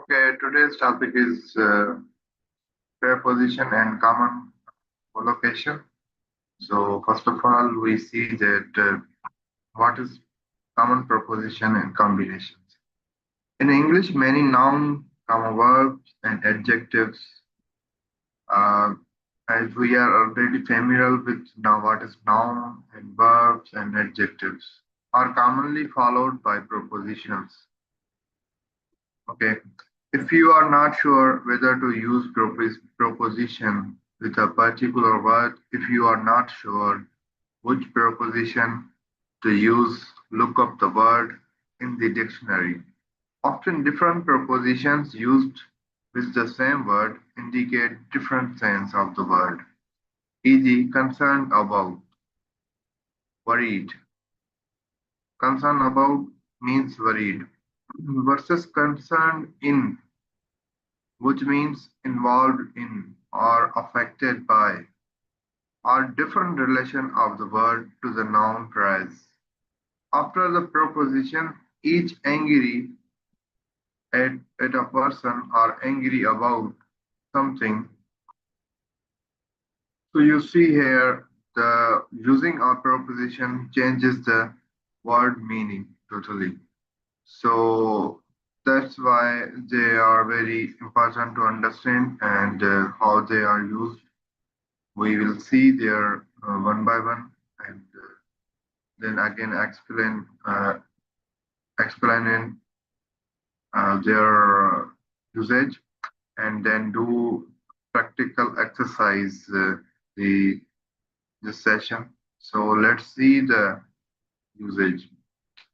Okay, today's topic is preposition and common collocation. So first of all, we see that what is common preposition and combinations. In English, many noun, verbs, and adjectives, uh, as we are already familiar with now what is noun and verbs and adjectives, are commonly followed by prepositions. Okay. If you are not sure whether to use proposition with a particular word, if you are not sure which preposition to use, look up the word in the dictionary. Often different prepositions used with the same word indicate different sense of the word. E.g., concerned about, worried. Concerned about means worried versus concerned in, which means involved in or affected by, are different relation of the word to the noun phrase. After the proposition, each angry at a person or angry about something. So you see here the using a proposition changes the word meaning totally. So that's why they are very important to understand and how they are used. We will see there one by one and then again explaining their usage and then do practical exercise the this session. So let's see the usage.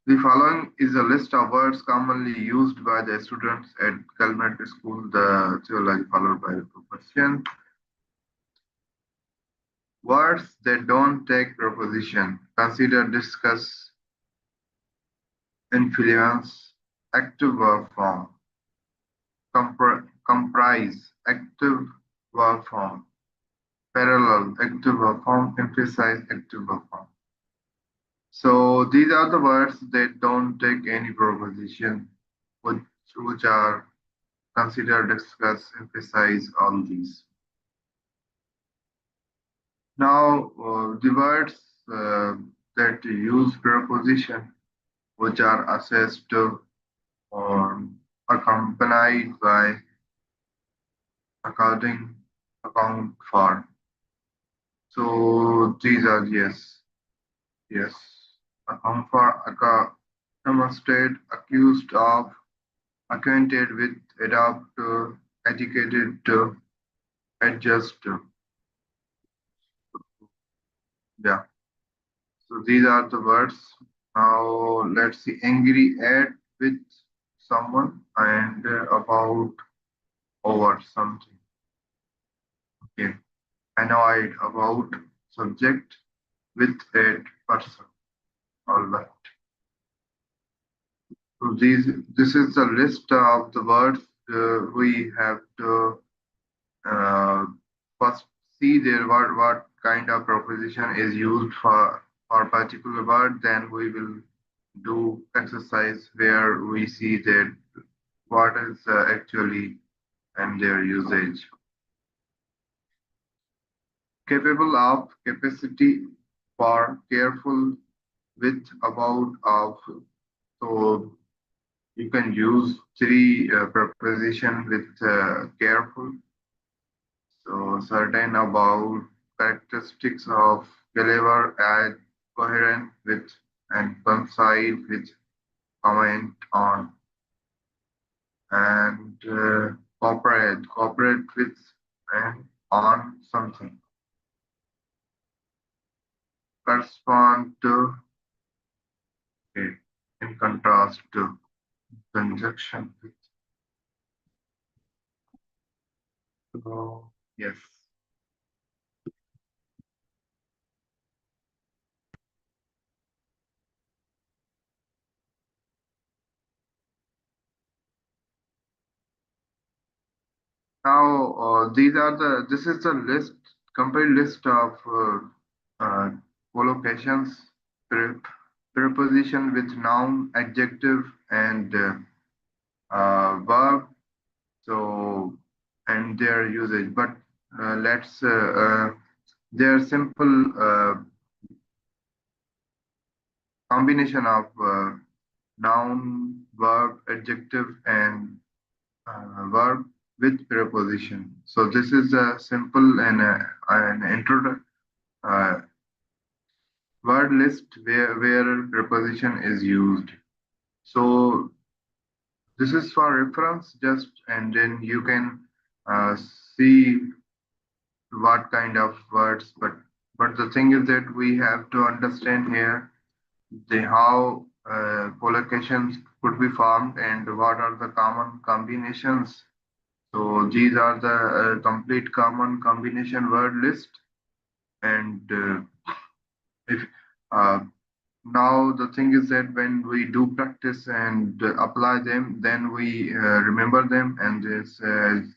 The following is a list of words commonly used by the students at elementary school. The theology followed by the question. Words that don't take preposition. Consider, discuss, influence, active verb form. Comprise, active verb form. Parallel, active verb form. Emphasize, active verb form. So these are the words that don't take any preposition, which, which are consider, discuss, emphasize, all these. Now, the words that use preposition, which are assessed or accompanied by according, account for. So these are yes, account for, demonstrate, accused of, acquainted with, adopt, educated, adjust. Yeah. So these are the words. Now let's see. Angry at with someone and about over something. Okay. Annoyed about subject with a person. All right. So this is the list of the words we have to uh, first see there what kind of preposition is used for a particular word. Then we will do exercise where we see that what is actually and their usage. Capable of, capacity for, careful with, about, of. So you can use three preposition with careful. So certain about, characteristics of, clever, add, coherent with, and concise with, comment on, and cooperate with and on something. Correspond to, okay, in contrast to, conjunction with. So yes. Now these are the this is the list, complete list of collocations, preposition with noun, adjective, and verb. So, and their usage. But let's their simple combination of noun, verb, adjective, and verb with preposition. So this is a simple and an intro uh, word list where preposition is used. So this is for reference, just and then you can see what kind of words. But the thing is that we have to understand here the how collocations could be formed and what are the common combinations. So these are the complete common combination word list. And if now the thing is that when we do practice and apply them, then we remember them, and this is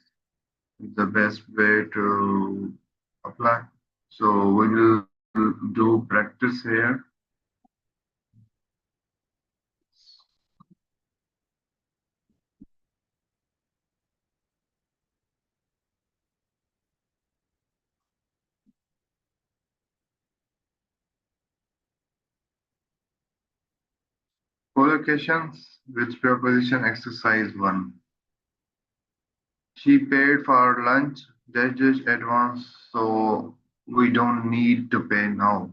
the best way to apply. So we will do practice here. Collocations with preposition exercise 1. She paid for lunch dash advance, so we don't need to pay now.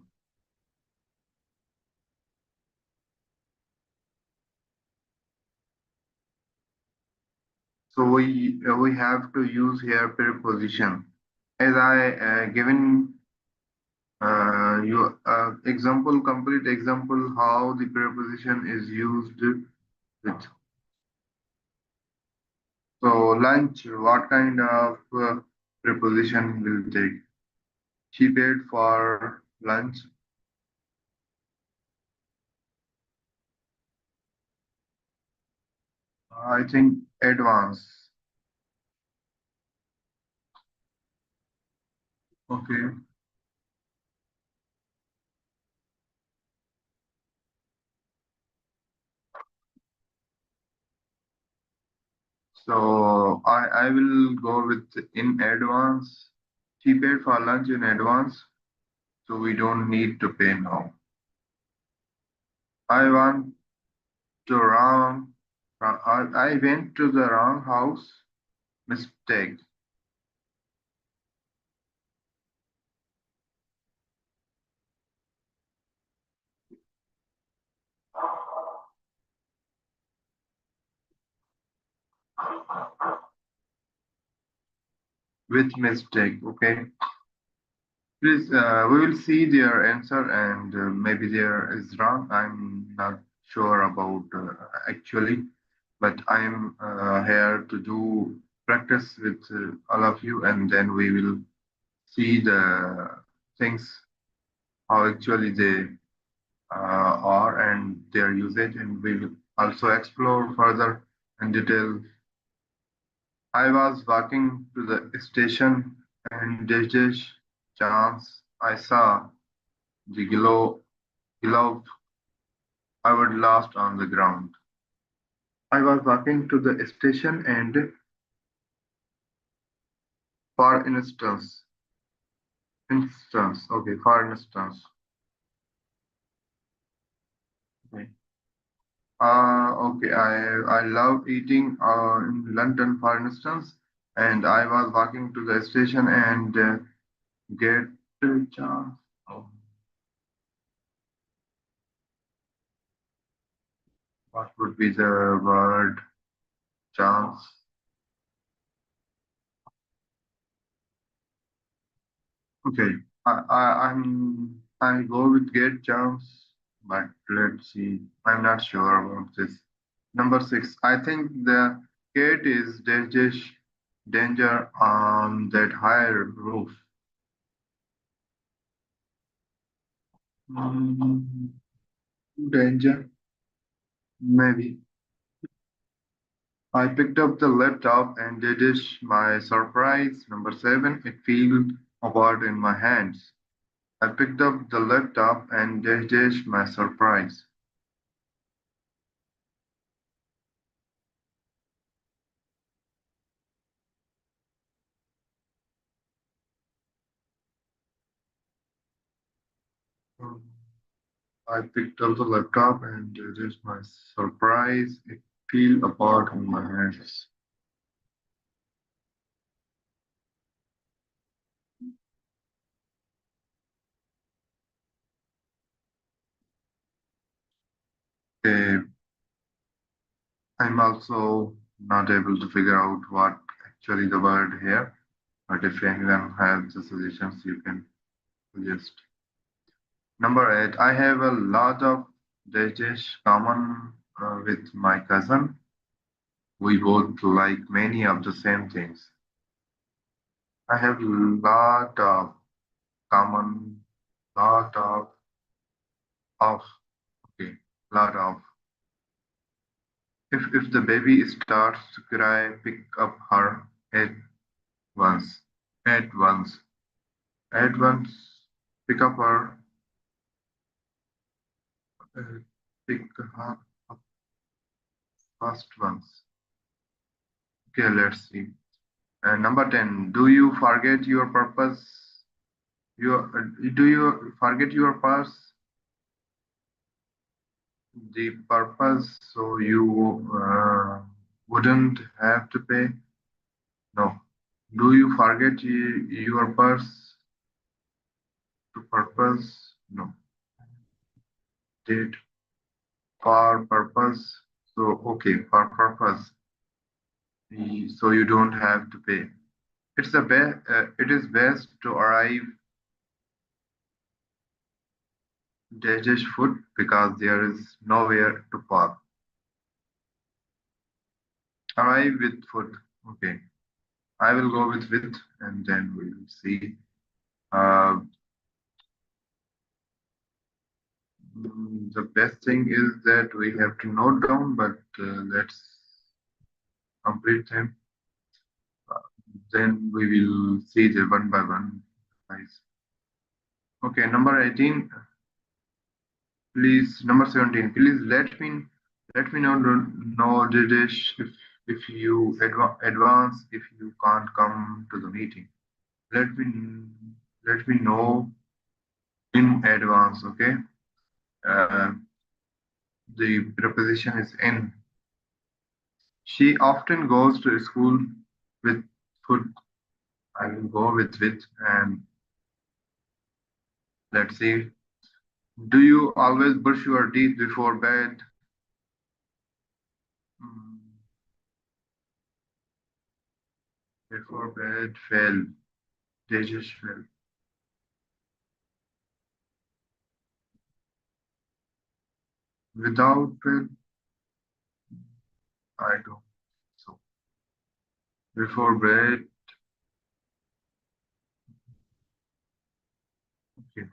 So we have to use here preposition. As I given you example, complete example how the preposition is used with. So lunch, what kind of preposition will take? She paid for lunch. I think advance. Okay. So I will go with in advance. She paid for lunch in advance, so we don't need to pay now. I want to wrong. I went to the wrong house. Mistake. With mistake. Okay. Please, we will see their answer, and maybe there is wrong. I'm not sure about actually, but I'm here to do practice with all of you, and then we will see the things how actually they are and their usage, and we will also explore further in detail. I was walking to the station, and there's chance I saw the glove I would lost on the ground. I was walking to the station, and for for instance, okay. Okay, I love eating in London, for instance, and I was walking to the station and get a chance. Oh, what would be the word chance? Okay, I go with get chance, but let's see. I'm not sure about this. Number 6. I think the cat is danger on that higher roof. Mm, danger, maybe. I picked up the laptop and did it my surprise. Number 7. It fell apart in my hands. I picked up the laptop and did it my surprise. I picked up the laptop and it is my surprise. It fell apart in my hands. Okay, I'm also not able to figure out what actually the word here, but if anyone has the suggestions, you can suggest. Number eight, I have a lot of dishes common with my cousin. We both like many of the same things. I have lot of common, lot of, okay, lot of. If the baby starts to cry, pick up her at once, at once, at once. Pick up her, uh, pick her up first once. Okay, let's see. Number 10. Do you forget your purpose? Do you forget your purse? The purpose so you wouldn't have to pay? No. Do you forget your purse to purpose? No. Did for purpose? So okay, for purpose. So you don't have to pay. It is best to arrive dash foot because there is nowhere to park. Arrive with foot. Okay. I will go with and then we will see. Uh, the best thing is that we have to note down, but let's complete them. Then we will see the one by one, guys. Okay, number 18. Please, number 17. Please let me know the dish if you advance if you can't come to the meeting. Let me let me know in advance. Okay. Uh, the preposition is in. She often goes to school with food. I will go with and let's see. Do you always brush your teeth before bed? Mm, before bed, fail. They just fail. Without bed, I don't. So before bed, okay.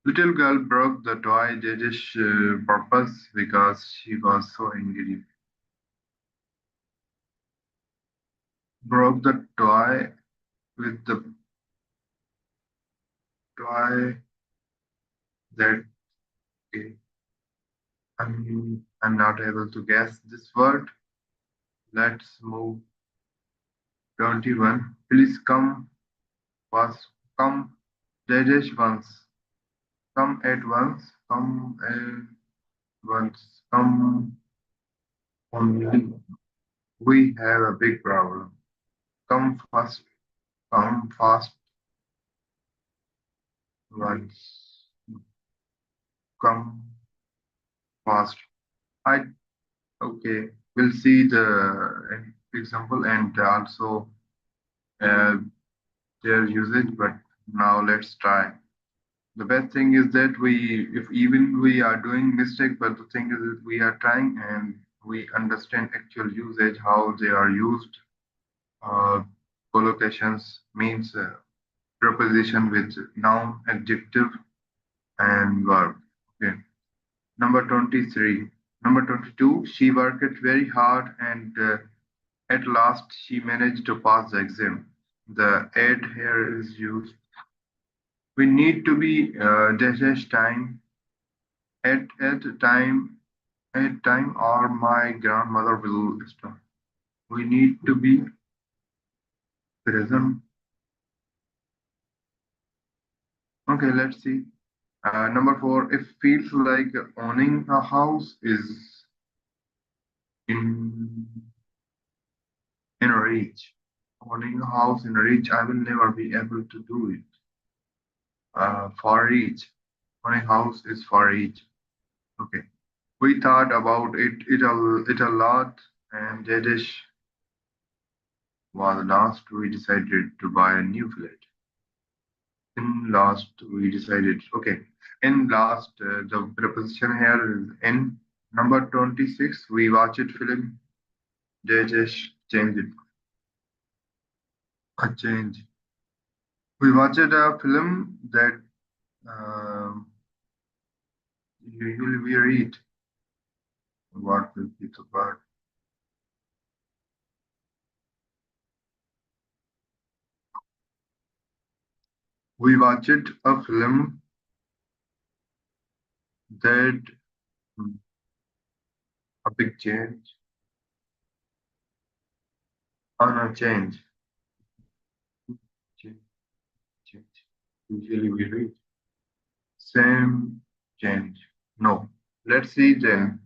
Little girl broke the toy Jejish purpose because she was so angry. Broke the toy with the toy that okay, I'm not able to guess this word. Let's move 21. Please come fast. Come Jejish once. Come at once. Come at once. Come only. We have a big problem. Come fast. Come fast once. Come fast. I okay. We'll see the example and also uh, their usage. But now let's try. The best thing is that if even we are doing mistake, but the thing is that we are trying and we understand actual usage, how they are used. Uh, Collocations means preposition with noun, adjective, and verb. Okay. Number 23. Number 22, she worked very hard and at last she managed to pass the exam. The add here is used. We need to be dash time at time at time or my grandmother will stop. We need to be present. Okay, let's see. Number four, it feels like owning a house is in in reach. Owning a house in reach, I will never be able to do it. For reach, owning house is for reach. Okay. We thought about it a lot, and that is was last we decided to buy a new flat. In last we decided okay. In last the preposition here is in number 26. We watched film. That is changed. A change. We watched a film that usually we read. What will be the word? We watched a film that a big change on a change. Change, change. Usually we read same change. No. Let's see then.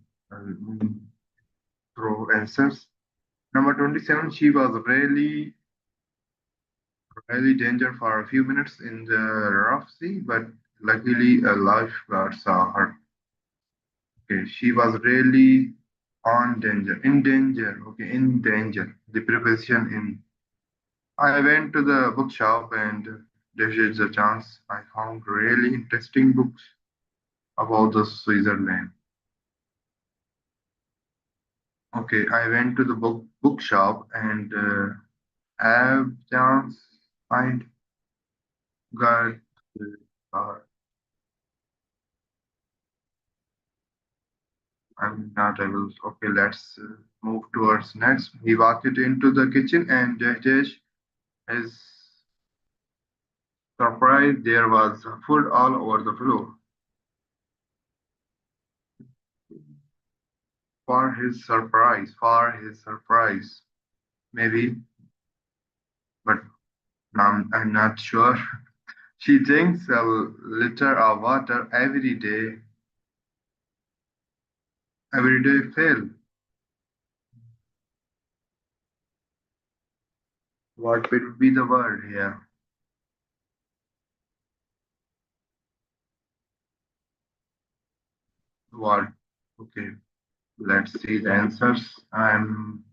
Through answers. Number 27. She was really danger for a few minutes in the rough sea, but luckily a lifeguard saw her. Okay, she was really on danger, in danger. Okay, in danger. The preposition in. I went to the bookshop and this is the chance I found really interesting books about the Switzerland. Okay, I went to the bookshop and have chance find got uh, I'm not able. Okay, let's move towards next. He walked into the kitchen and Jesh is surprised there was food all over the floor. For his surprise, maybe, but I'm not sure. She drinks a liter of water every day fail. What will be the word here? What? Okay, let's see the answers and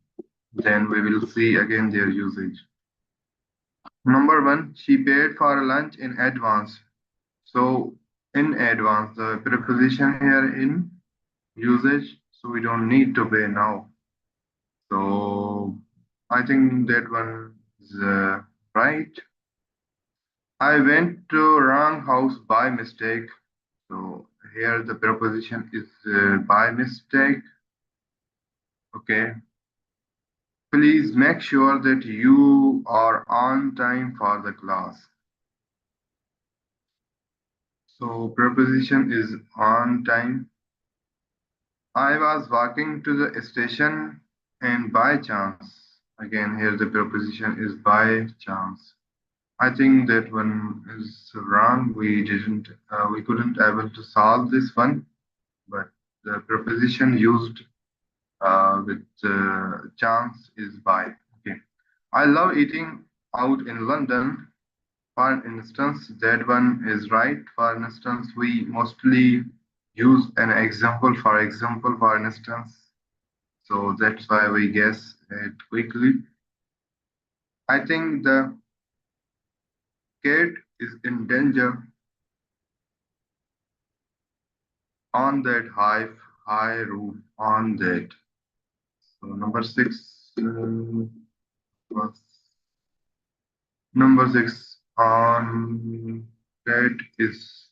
then we will see again their usage. Number one, she paid for lunch in advance. So in advance, the preposition here in usage, so we don't need to pay now. So I think that one is right. I went to wrong house by mistake. So here the preposition is by mistake. Okay. Please make sure that you are on time for the class. So preposition is on time. I was walking to the station and by chance. Again, here the preposition is by chance. I think that one is wrong. We couldn't able to solve this one, but the preposition used with chance is by. Okay. I love eating out in London. For instance, that one is right. For instance, we mostly use an example. For example, for instance, so that's why we guess it quickly. I think the cat is in danger on that high roof on that. So number six was number six on cat is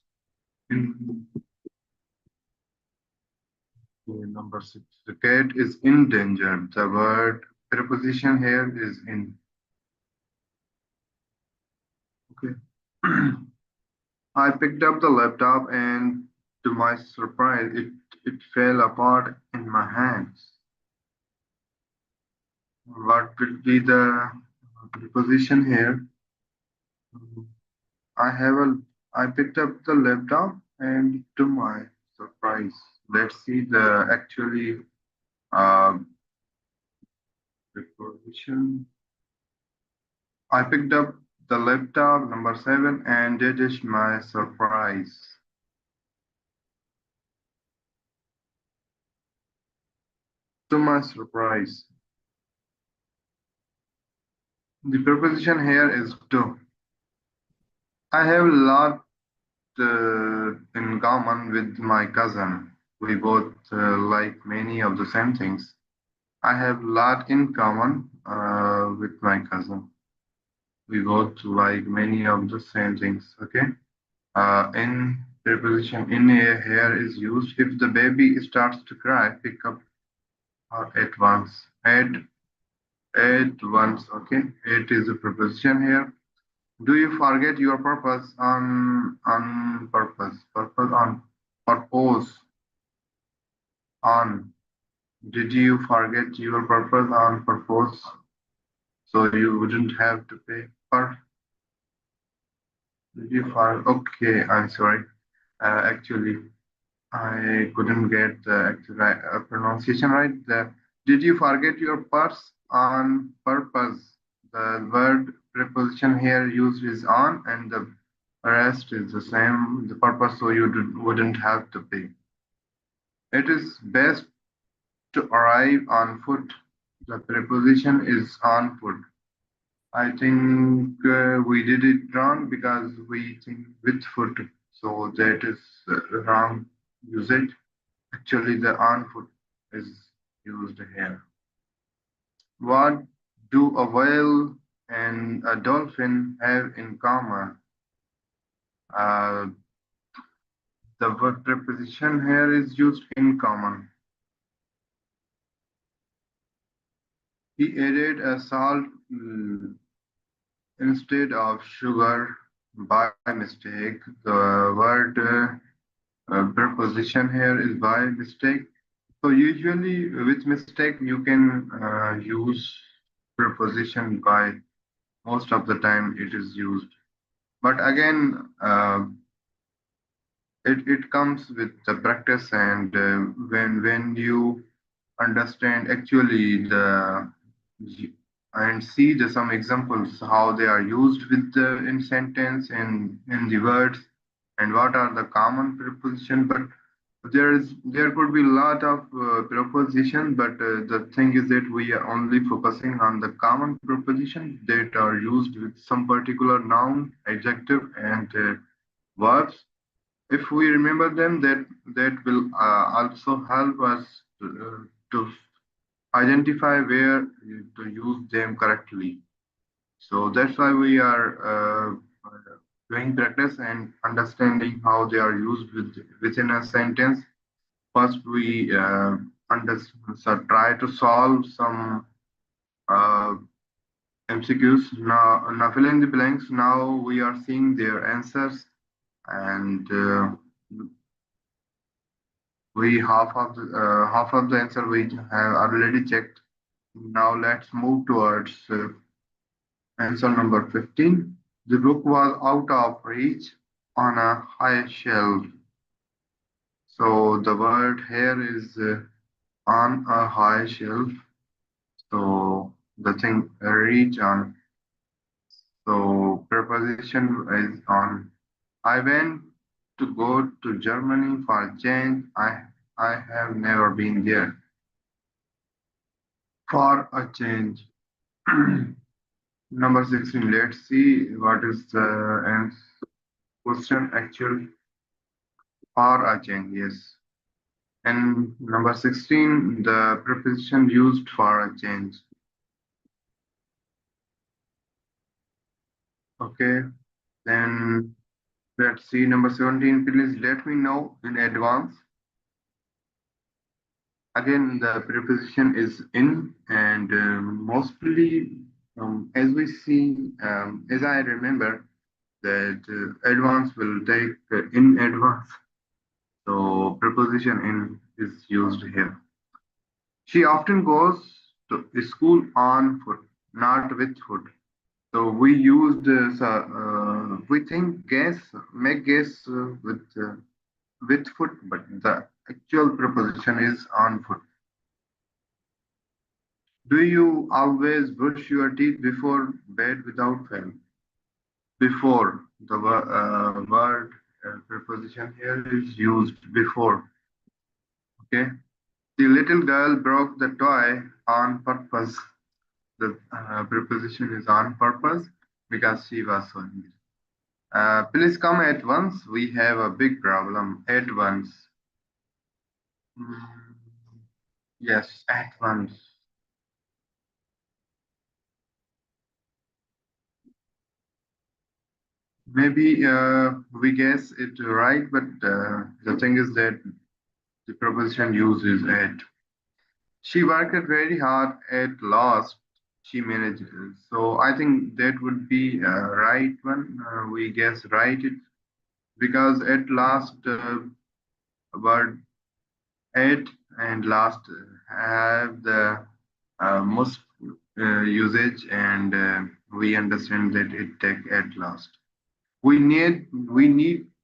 in number six. The cat is in danger. The word preposition here is in. Okay. I picked up the laptop and to my surprise, it fell apart in my hands. What will be the preposition here? I have a I picked up the laptop And to my surprise, let's see the actually uh, preposition. I picked up the laptop number 7 and it is my surprise. To my surprise, the preposition here is to. I have a lot in common with my cousin. We both like many of the same things. I have a lot in common with my cousin. We both like many of the same things. Okay. In preposition in a here is used if the baby starts to cry, pick up her at once. At once. Okay. It is a preposition here. Do you forget your purpose on purpose? Purpose on purpose on. Did you forget your purpose on purpose? So you wouldn't have to pay for. Did you for? Okay, I'm sorry. Actually, I couldn't get the actual pronunciation right. Did you forget your purse on purpose? The word preposition here used is on, and the rest is the same. The purpose, so you wouldn't have to pay. It is best to arrive on foot. The preposition is on foot. I think we did it wrong because we think with foot, so that is wrong usage. Actually, the on foot is used here. What do a whale and a dolphin have in common? Uh, the word preposition here is used in common. He added a salt instead of sugar by mistake. The word preposition here is by mistake. So usually with mistake you can use preposition by. Most of the time it is used. But again, it comes with the practice and when you understand actually the and see the some examples how they are used with the in sentence and in the words and what are the common preposition. But there could be a lot of preposition, but the thing is that we are only focusing on the common preposition that are used with some particular noun, adjective, and verbs. If we remember them, that will also help us to identify where to use them correctly. So that's why we are doing practice and understanding how they are used within a sentence. First, we try to solve some uh, MCQs. Now fill in the blanks. Now we are seeing their answers, and we half of the answer we have already checked. Now let's move towards answer number 15. The book was out of reach on a high shelf. So the word here is on a high shelf. So the thing reach on. So preposition is on. I went to go to Germany for a change. I have never been there. For a change. Number 16. Let's see what is the question actual. For a change, yes. And number 16, the preposition used for a change. Okay, then let's see number 17. Please let me know in advance. Again, the preposition is in, and mostly, as we see, as I remember, that advance will take in advance. So preposition in is used here. She often goes to school on foot, not with foot. So we used we think guess, make guess with. with foot, but the actual preposition is on foot. Do you always brush your teeth before bed without fail? Before the word preposition here is used before. Okay. The little girl broke the toy on purpose. The preposition is on purpose because she was so angry. Please come at once. We have a big problem. At once. Mm, yes, at once. Maybe we guess it right, but the thing is that the preposition used is at. She worked very hard. At last, she managed it. So I think that would be right one. We guess right it because at last word at and last have the most usage, and we understand that it take at last. We need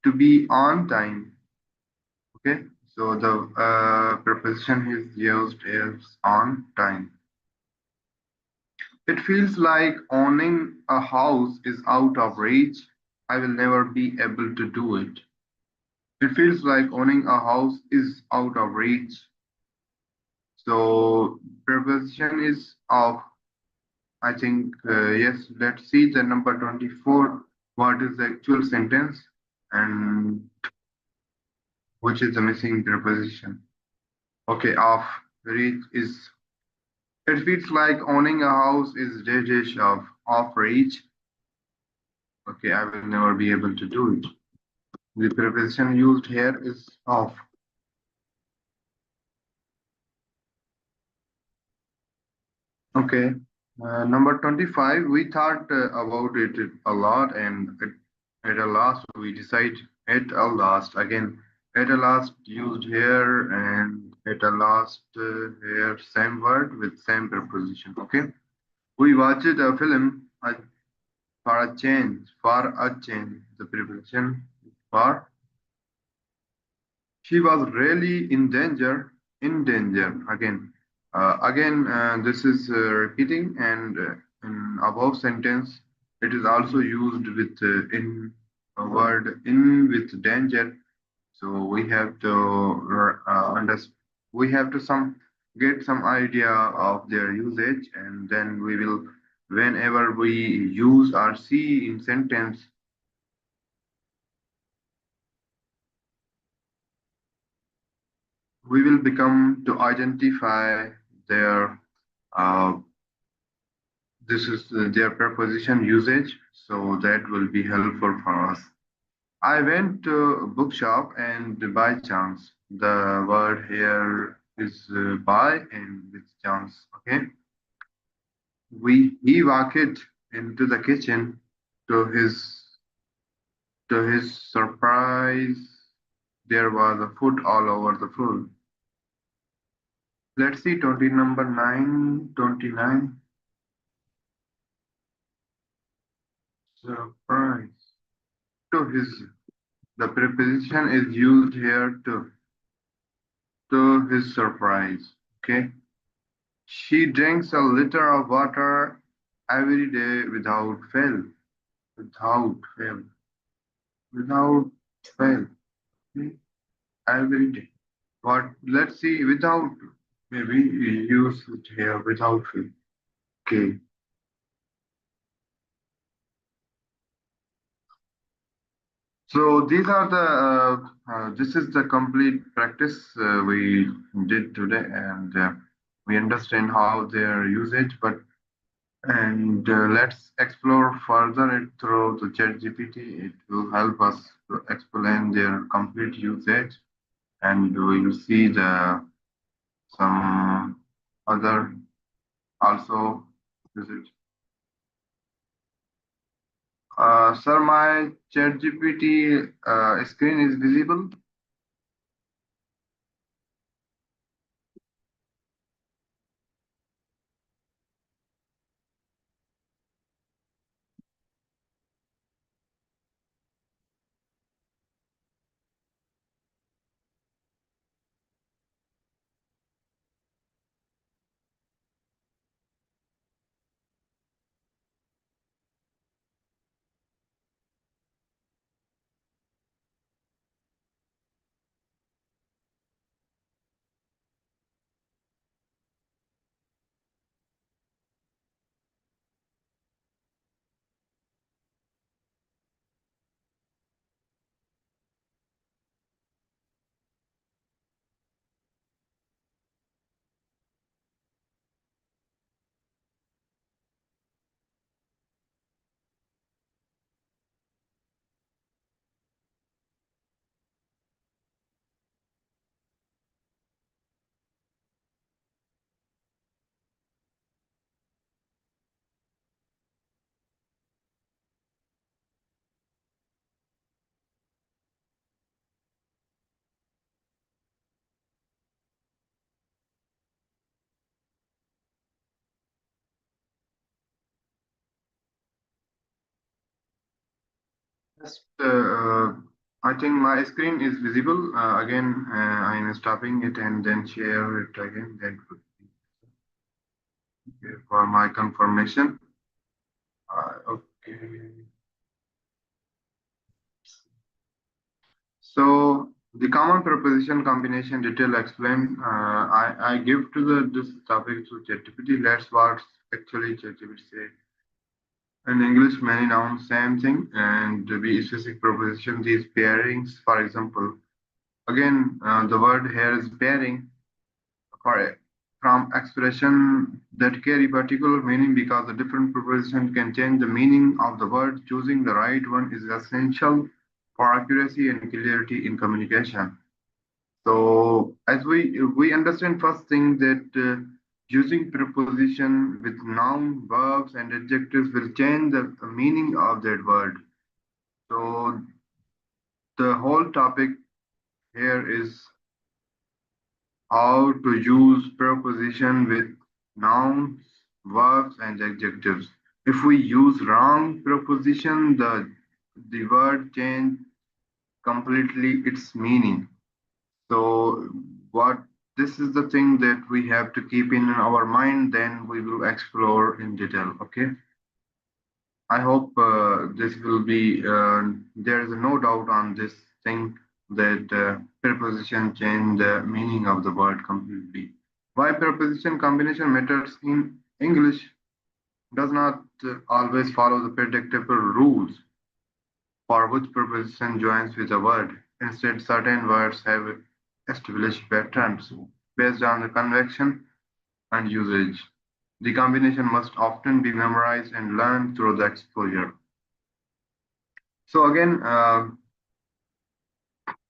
to be on time. Okay, so the preposition is used as on time. It feels like owning a house is out of reach. I will never be able to do it. It feels like owning a house is out of reach. So preposition is of. I think yes. Let's see the number 24. What is the actual sentence and which is the missing preposition? Okay, of reach is. It feels like owning a house is dash of reach. Okay, I will never be able to do it. The preposition used here is of. Okay. Number 25, we thought about it a lot, and at a last we decide at a last. Again, at a last used here, and at a last here, same word with same preposition. Okay. We watched a film for a change, for a change. The preposition for. She was really in danger. Again, this is repeating, and in above sentence, it is also used with in a word in with danger. So we have to we have to some get some idea of their usage, and then we will, whenever we use or see in sentence, we will become to identify their uh, this is their preposition usage, so that will be helpful for us. I went to a bookshop and by chance, the word here is by and with chance. Okay, we he walked into the kitchen. To his surprise, there was a food all over the floor. Let's see, 20 number 9, 29. Surprise. To his, the preposition is used here to his surprise. Okay. She drinks a liter of water every day without fail. Without fail. Without fail. Okay? Every day. But let's see, without, maybe use it here without fail. Okay. So these are the this is the complete practice we did today, and we understand how their usage. But and let's explore further it through the ChatGPT. It will help us to explain their complete usage, and we will see the some other also usage. Sir, my ChatGPT screen is visible. Just, I think my screen is visible. Again, I am stopping it and then share it again. Then okay, for my confirmation. Okay. So the common preposition combination detail explain. I give to the this topic to ChatGPT. Let's what actually ChatGPT say. In English, many nouns same thing, and we specific preposition these pairings. For example, again, the word here is pairing for from expression that carry particular meaning because the different preposition can change the meaning of the word. Choosing the right one is essential for accuracy and clarity in communication. So, as we understand first thing that using preposition with noun, verbs, and adjectives will change the meaning of that word. So, the whole topic here is how to use preposition with nouns, verbs, and adjectives. If we use wrong preposition, the word change completely its meaning. So what this is the thing that we have to keep in our mind, then we will explore in detail. Okay. I hope this will be, there is no doubt on this thing that preposition change the meaning of the word completely. Why preposition combination matters in English does not always follow the predictable rules for which preposition joins with a word. Instead, certain words have established patterns based on the convection and usage. The combination must often be memorized and learned through the exposure. So again,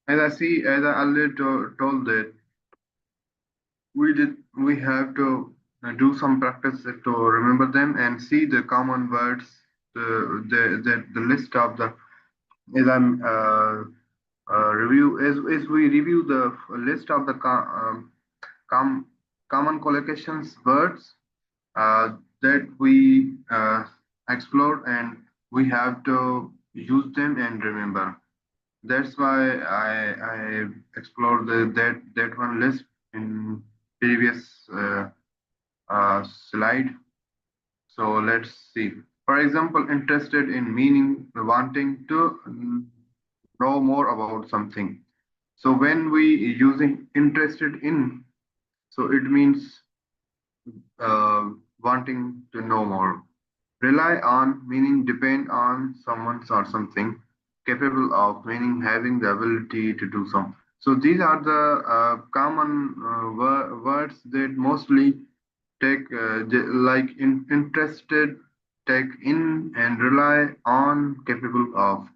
as I earlier told that we have to do some practice to remember them and see the common words, the list of the as I'm review as we review the list of the com, common collocations words that we explore and we have to use them and remember. That's why I explored that one list in previous slide. So let's see. For example, interested in meaning wanting to know more about something. So when we using interested in, so it means uh, wanting to know more. Rely on meaning depend on someone or something, capable of meaning having the ability to do something. So these are the common words that mostly take like interested, take in, and rely on, capable of.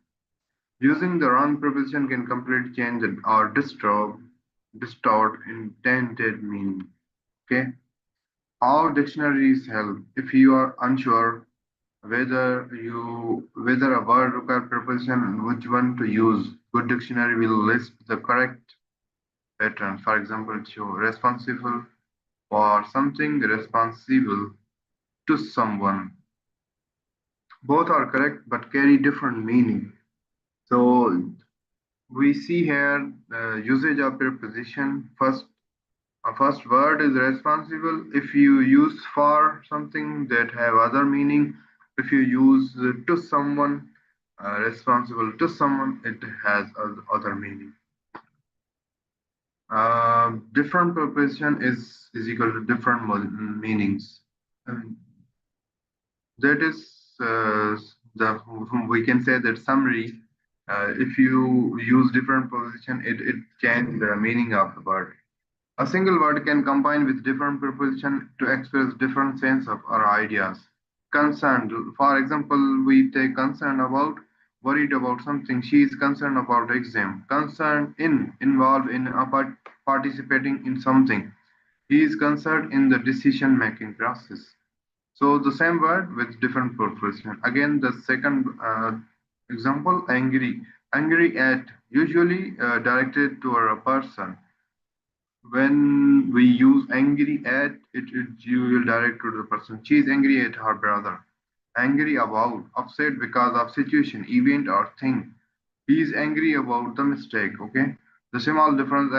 Using the wrong preposition can completely change or distort intended meaning. Okay. How dictionaries help if you are unsure whether a word requires preposition and which one to use. Good dictionary will list the correct pattern. For example, show responsible for something, responsible to someone. Both are correct but carry different meaning. So we see here usage of preposition. First word is responsible. If you use for something that have other meaning, if you use to someone, responsible to someone, it has other meaning. Different preposition is equal to different meanings. Um, that is the we can say that summary. If you use different preposition, it change the meaning of the word. A single word can combine with different preposition to express different sense of our ideas. Concerned, for example, we take concerned about, worried about something. She is concerned about exam. Concerned in, involved in participating in something. He is concerned in the decision making process. So the same word with different preposition. Again, the second example, angry. Angry at, usually directed to a person. When we use angry at, it you will direct to the person. She is angry at her brother. angry about, upset because of situation, event, or thing. He is angry about the mistake. Okay, the small difference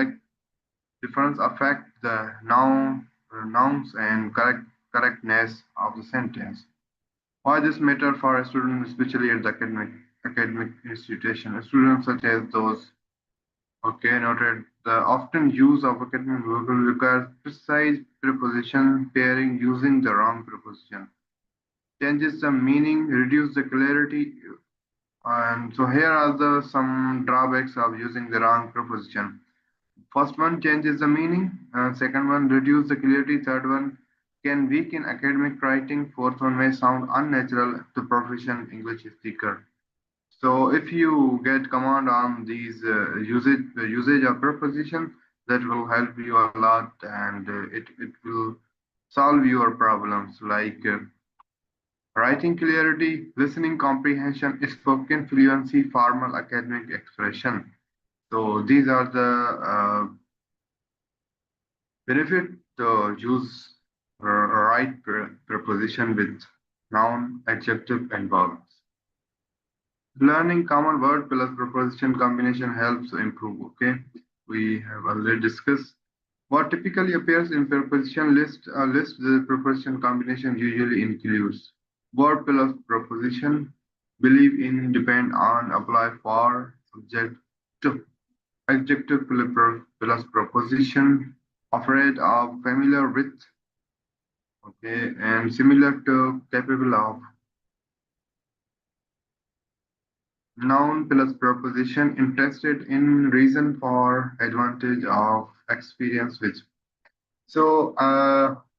affect the nouns and correctness of the sentence. Why this matter for a student, especially at the academic institution? Students such as those, okay, noted the often use of academic vocabulary requires precise preposition pairing using the wrong preposition. Changes the meaning, reduce the clarity, and so here are the some drawbacks of using the wrong preposition. First one changes the meaning, second one reduce the clarity, third one can weaken academic writing, fourth one may sound unnatural to proficient English speaker. So if you get command on these usage of preposition, that will help you a lot, and it will solve your problems like writing clarity, listening comprehension, spoken fluency, formal academic expression. So these are the benefit to use right preposition with noun, adjective, and verbs. Learning common word plus preposition combination helps improve. Okay, we have already discussed what typically appears in preposition list. A list the preposition combination usually includes word plus preposition, believe in, depend on, apply for, subject to, adjective plus preposition, afraid of, familiar with, okay, and similar to, capable of. Noun plus preposition interested in, reason for, advantage of, experience with. So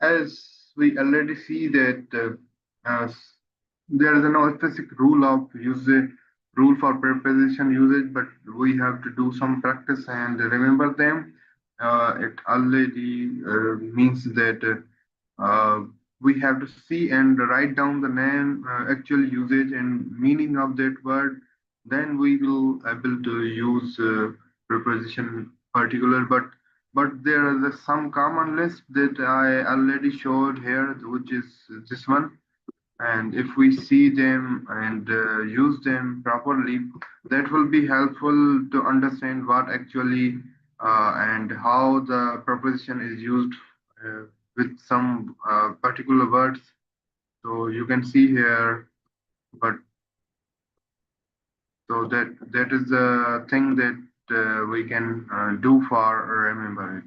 as we already see that there is no specific rule of usage, rule for preposition usage, but we have to do some practice and remember them. It already means that we have to see and write down the name, actual usage and meaning of that word. Then we will able to use preposition particular. But there is some common list that I already showed here, which is this one. And if we see them and use them properly, that will be helpful to understand what actually and how the preposition is used with some particular words. So you can see here, but so that is the thing that we can do for remember it.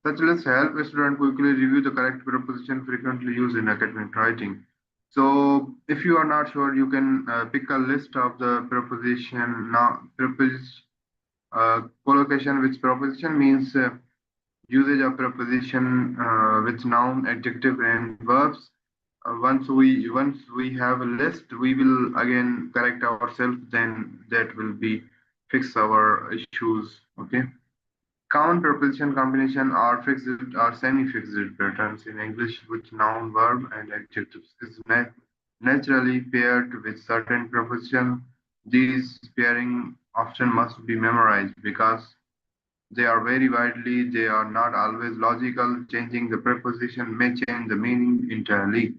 Such lists help a student quickly review the correct preposition frequently used in academic writing. So, if you are not sure, you can pick a list of the preposition. Now, collocation with preposition means usage of preposition with noun, adjective, and verbs. Once we have a list, we will again correct ourselves. Then that will be fix our issues. Okay. Common preposition combination are fixed or semi-fixed patterns in English which noun, verb, and adjectives is naturally paired with certain prepositions. These pairing often must be memorized because they are very widely, they are not always logical. Changing the preposition may change the meaning entirely.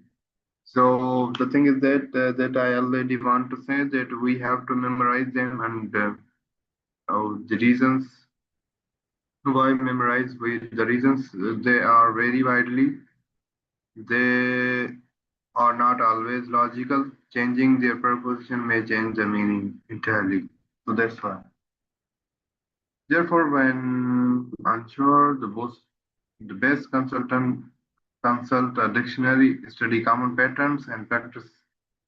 So the thing is that I already want to say that we have to memorize them and the reasons why memorize with the reasons they are very widely. They are not always logical. Changing their preposition may change the meaning entirely. So that's why. Therefore, when unsure, the best consultant consult a dictionary, study common patterns, and practice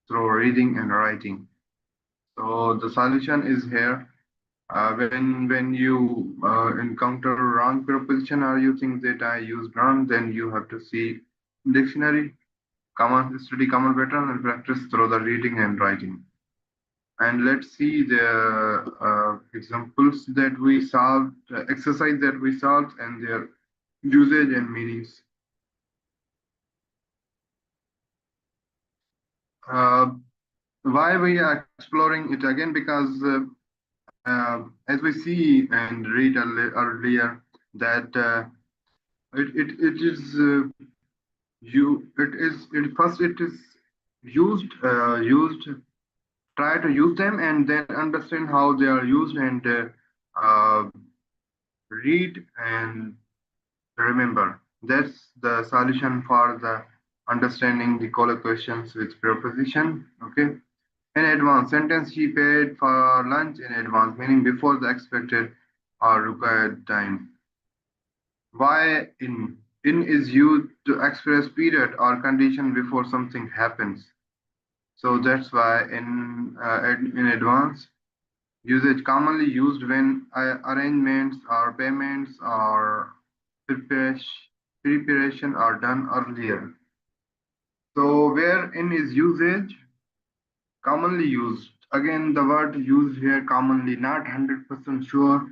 through reading and writing. So the solution is here. When you encounter wrong preposition or you think that I used wrong, then you have to see dictionary, common study common pattern and practice through the reading and writing. And let's see the examples that we solved, exercise that we solved, and their usage and meanings. Uh, why we are exploring it again? Because as we see and read earlier, that it is you it is it first it is used, try to use them and then understand how they are used and read and remember. That's the solution for the understanding the collocations with preposition. Okay. In advance, sentence she paid for lunch in advance, meaning before the expected or required time. Why in is used to express period or condition before something happens. So that's why in advance usage commonly used when arrangements or payments or preparation preparation are done earlier. So where in is usage commonly used. Again, the word used here commonly, not 100% sure,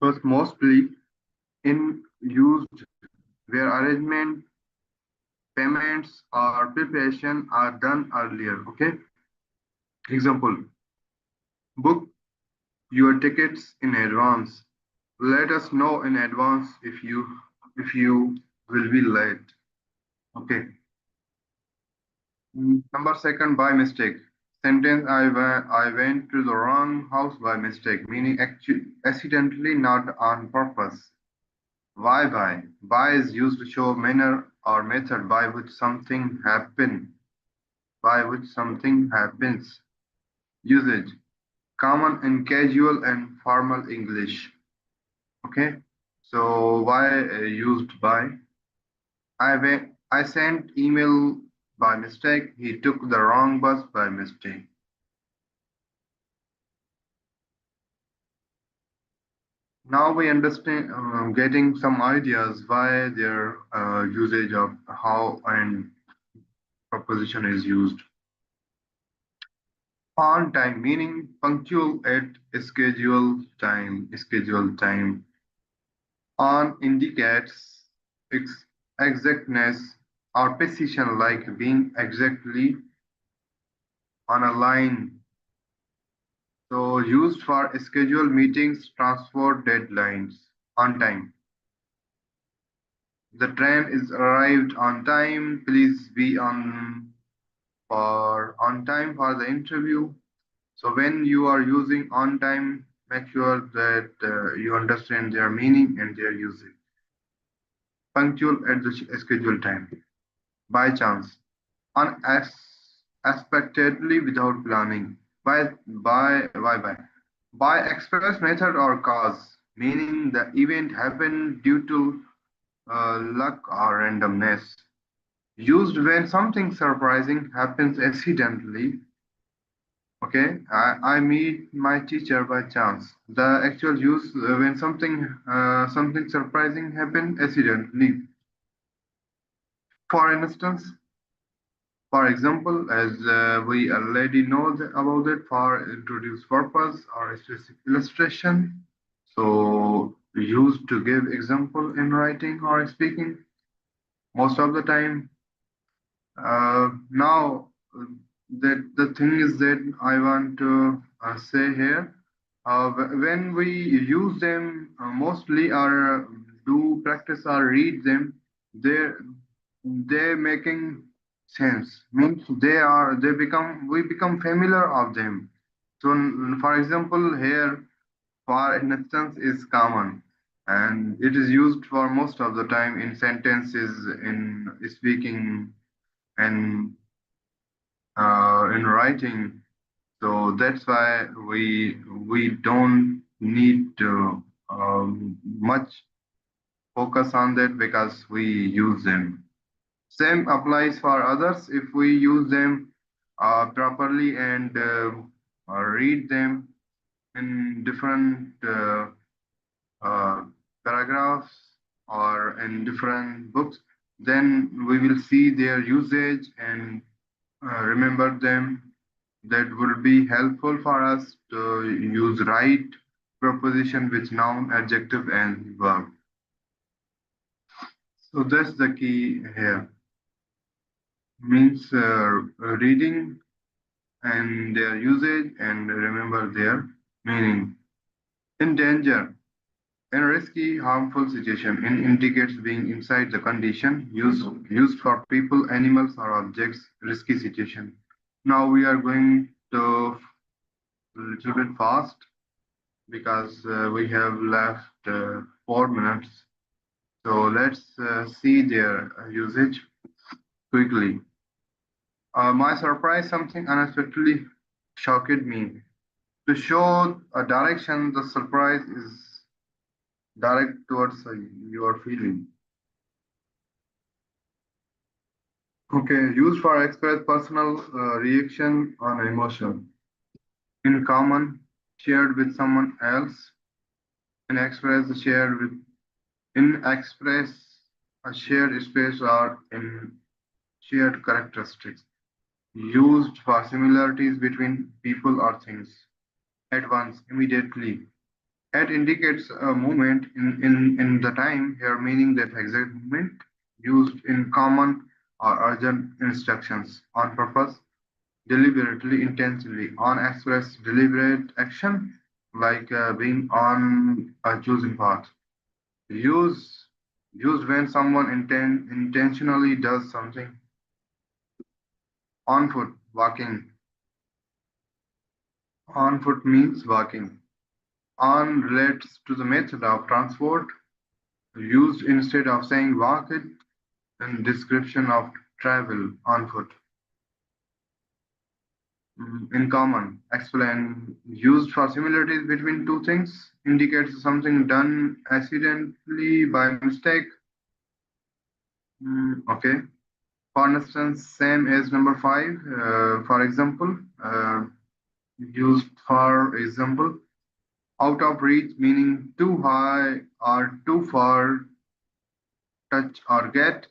but mostly in used where arrangement, payments, or preparation are done earlier. Okay. Example: book your tickets in advance. Let us know in advance if you will be late. Okay. Number second, by mistake. Sentence I went to the wrong house by mistake, meaning actually accidentally, not on purpose. Why by? By is used to show manner or method by which something happens. Usage. Common in casual and formal English. Okay. So why used by? I sent email by mistake. He took the wrong bus by mistake. Now we understand, getting some ideas why their usage of how and proposition is used. On time, meaning punctual at scheduled time. On indicates exactness or precision, like being exactly on a line. So used for scheduled meetings, transport deadlines. On time. The train is arrived on time. Please be on time for the interview. So when you are using on time, make sure that you understand their meaning and their usage. Punctual at the scheduled time. By chance. Unexpectedly without planning. By express method or cause, meaning the event happened due to luck or randomness. Used when something surprising happens accidentally. Okay, I meet my teacher by chance. The actual use when something surprising happened accidentally. For instance, for example, as we already know about it for introduce purpose or specific illustration. So used to give example in writing or speaking. Most of the time, now, that the thing is that I want to say here, when we use them mostly or do practice or read them, they they making sense. Means they become we become familiar of them. So, for example, here for instance is common, and it is used for most of the time in sentences in speaking and in writing. So that's why we don't need to much focus on that because we use them. Same applies for others if we use them properly and read them in different uh, paragraphs or in different books. Then we will see their usage and remember them. That will be helpful for us to use right preposition with noun, adjective, and verb. So that's the key here. Means reading and their usage and remember their meaning. In danger. In a risky, harmful situation, in indicates being inside the condition used for people, animals, or objects. Risky situation. Now we are going to a little bit fast because we have left 4 minutes. So let's see their usage quickly. My surprise, something unexpectedly shocked me. To show a direction, the surprise is direct towards your feeling. Okay, used for express personal reaction on emotion. In common, shared with someone else. In express, shared with. In express, a shared space or in shared characteristics. Used for similarities between people or things. At once, immediately. At indicates a moment in the time, here meaning that exact moment. Used in common or urgent instructions. On purpose, deliberately, intensely. On express, deliberate action, like being on a chosen path. Use Used when someone intentionally does something. On foot, walking. On foot means walking. On relates to the method of transport used instead of saying walk it in description of travel on foot. In common, explain used for similarities between two things indicates something done accidentally by mistake. Okay. For instance, same as number five. For example, used for example, out of reach meaning too high or too far, touch or get.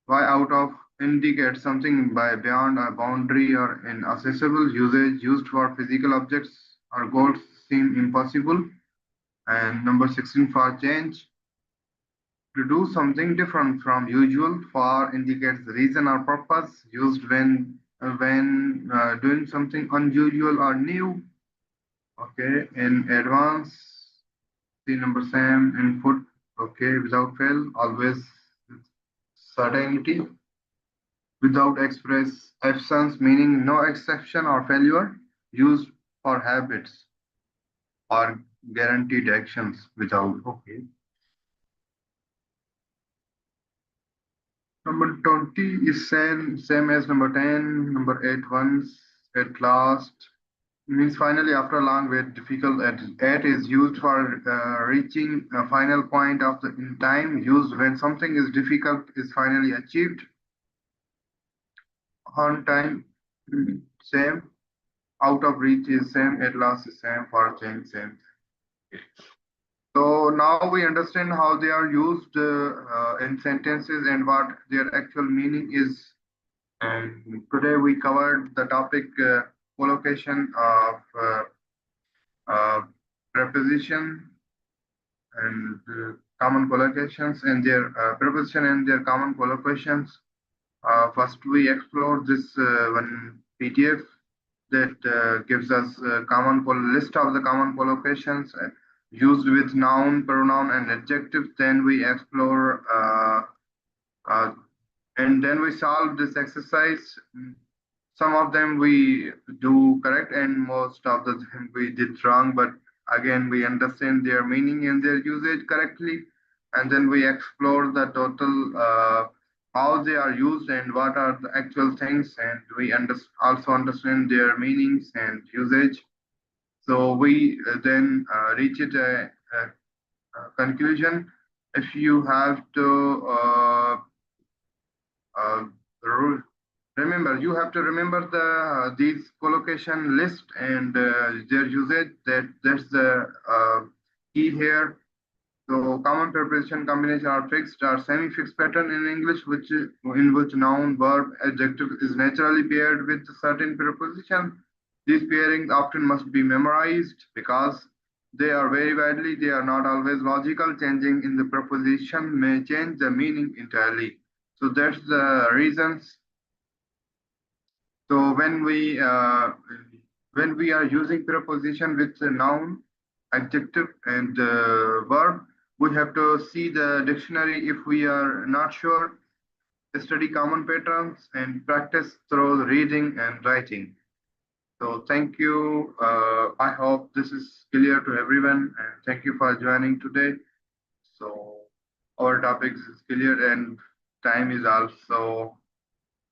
Why out of indicate something by beyond a boundary or inaccessible usage used for physical objects or goals seem impossible. And number 16 for change to do something different from usual for indicates the reason or purpose used when doing something unusual or new. Okay, in advance, see number seven input. Okay, without fail, always certainty. Without express absence, meaning no exception or failure, used for habits or guaranteed actions without. Okay. Number 20 is same as number 10. Number 8, once at last. Means finally, after a long wait, difficult at is used for reaching a final point of the in time. Used when something is difficult is finally achieved on time. Same. Out of reach is same. At last is same. For change same. So now we understand how they are used in sentences and what their actual meaning is. And today we covered the topic collocation of uh, preposition and common collocations and their preposition and their common collocations. First, we explore this one PDF that gives us list of the common collocations used with noun, pronoun, and adjectives. Then we explore uh, and then we solve this exercise. Some of them we do correct, and most of the them we did wrong. But again, we understand their meaning and their usage correctly, and then we explore the total how they are used and what are the actual things, and we also understand their meanings and usage. So we then reach it a conclusion. If you have to uh, ru- remember, you have to remember these collocation list and their usage. That's the key here. So common preposition combination are fixed or semi-fixed pattern in English, in which noun, verb, adjective is naturally paired with certain preposition. These pairings often must be memorized because they are very widely. They are not always logical. Changing in the preposition may change the meaning entirely. So that's the reasons. So when we are using preposition with a noun adjective and verb. We have to see the dictionary if we are not sure, study common patterns, and practice through reading and writing. So thank you. I hope this is clear to everyone, and thank you for joining today. So our topics is clear and time is also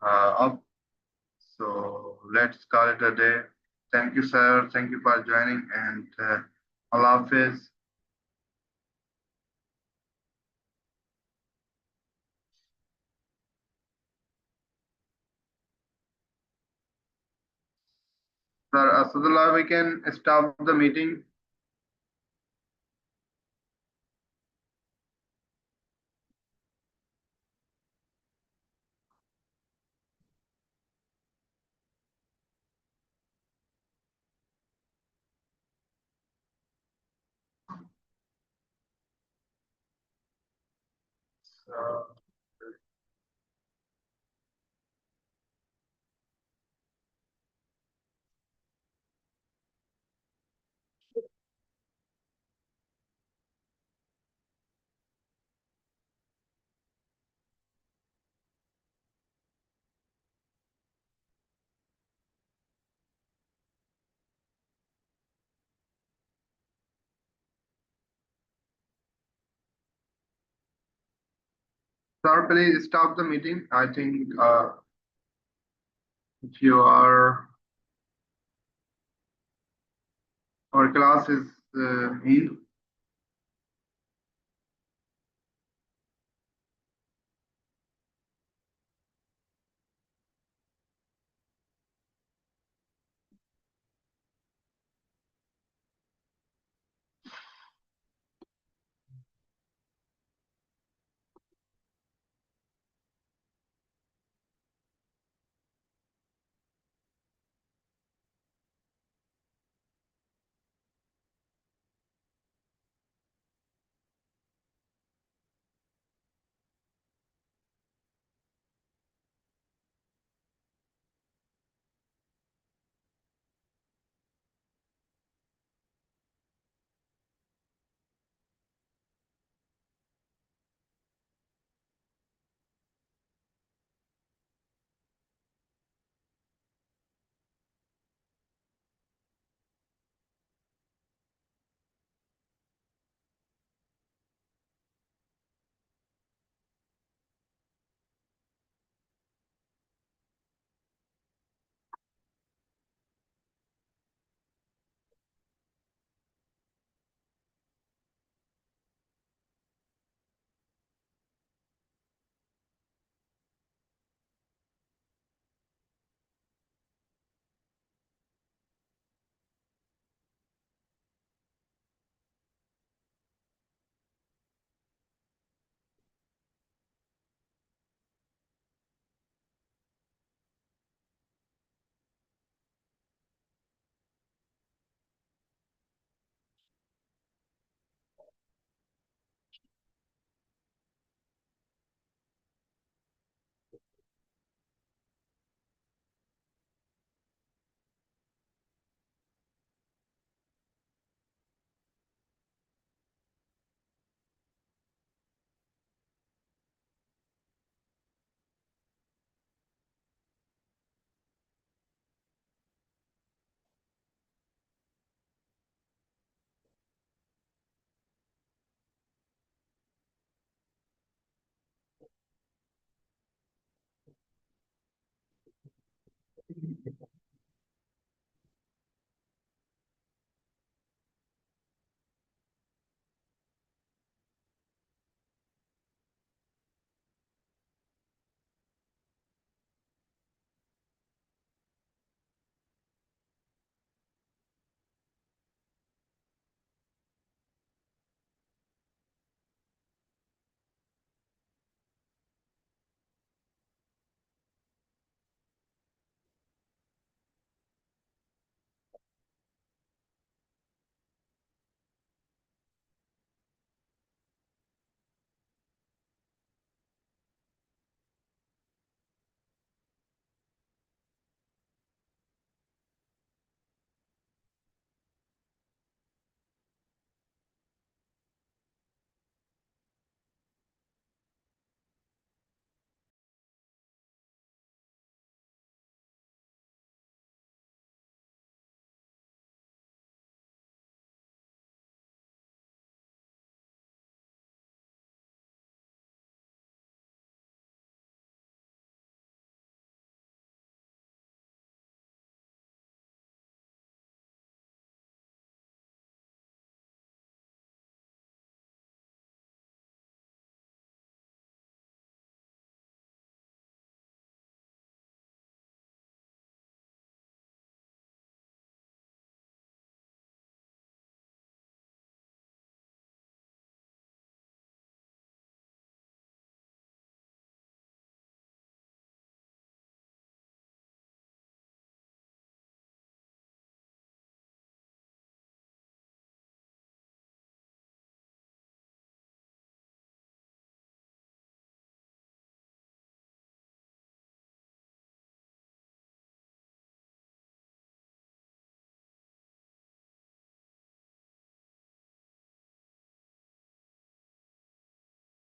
up. So let's call it a day. Thank you, sir. Thank you for joining, and Allah Hafiz. Sir Asadullah, we can stop the meeting. Uh, Sir, please stop the meeting. I think if you are, our class is in.